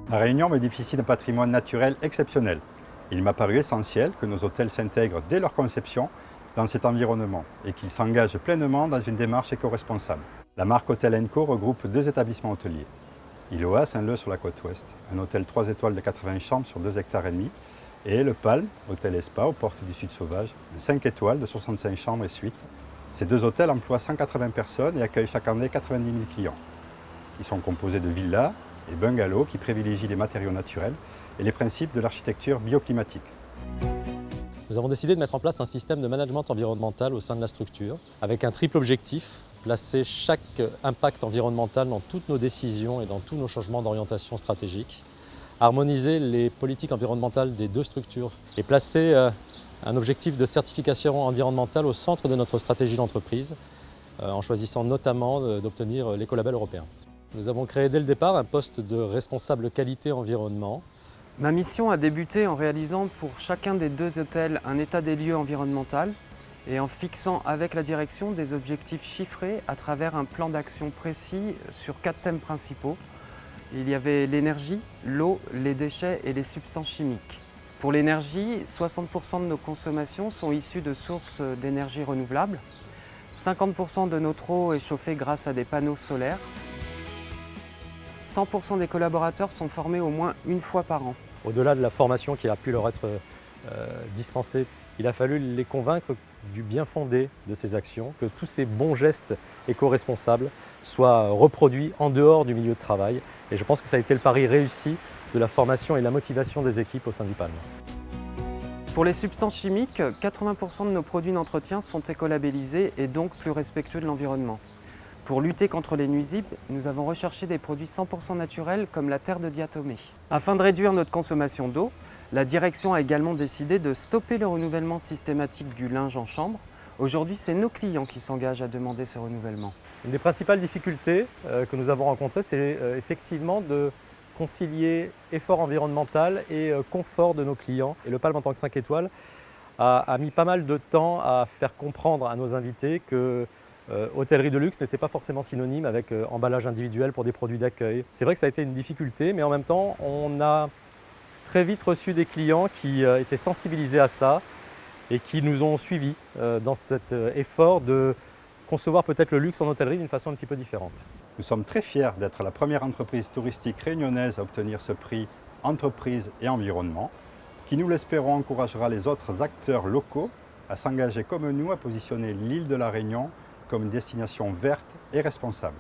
La Réunion bénéficie d'un patrimoine naturel exceptionnel. Il m'a paru essentiel que nos hôtels s'intègrent dès leur conception dans cet environnement et qu'ils s'engagent pleinement dans une démarche éco-responsable. La marque Hôtel & Co regroupe 2 établissements hôteliers. Iloa, Saint-Leu sur la côte ouest, un hôtel 3 étoiles de 80 chambres sur 2,5 hectares, et Le Palme, hôtel et spa aux portes du Sud Sauvage, 5 étoiles de 65 chambres et suites. Ces 2 hôtels emploient 180 personnes et accueillent chaque année 90 000 clients. Ils sont composés de villas et bungalows qui privilégient les matériaux naturels et les principes de l'architecture bioclimatique. Nous avons décidé de mettre en place un système de management environnemental au sein de la structure, avec un triple objectif: placer chaque impact environnemental dans toutes nos décisions et dans tous nos changements d'orientation stratégique, harmoniser les politiques environnementales des 2 structures et placer un objectif de certification environnementale au centre de notre stratégie d'entreprise, en choisissant notamment d'obtenir l'écolabel européen. Nous avons créé dès le départ un poste de responsable qualité environnement. Ma mission a débuté en réalisant pour chacun des 2 hôtels un état des lieux environnemental et en fixant avec la direction des objectifs chiffrés à travers un plan d'action précis sur 4 thèmes principaux. Il y avait l'énergie, l'eau, les déchets et les substances chimiques. Pour l'énergie, 60% de nos consommations sont issues de sources d'énergie renouvelables. 50% de notre eau est chauffée grâce à des panneaux solaires. 100% des collaborateurs sont formés au moins une fois par an. Au-delà de la formation qui a pu leur être dispensée, il a fallu les convaincre du bien fondé de ces actions, que tous ces bons gestes éco-responsables soient reproduits en dehors du milieu de travail. Et je pense que ça a été le pari réussi de la formation et de la motivation des équipes au sein du Palme. Pour les substances chimiques, 80% de nos produits d'entretien sont écolabellisés et donc plus respectueux de l'environnement. Pour lutter contre les nuisibles, nous avons recherché des produits 100% naturels comme la terre de diatomée. Afin de réduire notre consommation d'eau, la direction a également décidé de stopper le renouvellement systématique du linge en chambre. Aujourd'hui, c'est nos clients qui s'engagent à demander ce renouvellement. Une des principales difficultés que nous avons rencontrées, c'est effectivement de concilier effort environnemental et confort de nos clients. Et le Palme, en tant que 5 étoiles, a mis pas mal de temps à faire comprendre à nos invités que hôtellerie de luxe n'était pas forcément synonyme avec emballage individuel pour des produits d'accueil. C'est vrai que ça a été une difficulté, mais en même temps, on a très vite reçu des clients qui étaient sensibilisés à ça et qui nous ont suivis dans cet effort de concevoir peut-être le luxe en hôtellerie d'une façon un petit peu différente. Nous sommes très fiers d'être la première entreprise touristique réunionnaise à obtenir ce prix Entreprise et Environnement, qui, nous l'espérons, encouragera les autres acteurs locaux à s'engager comme nous à positionner l'île de la Réunion comme une destination verte et responsable.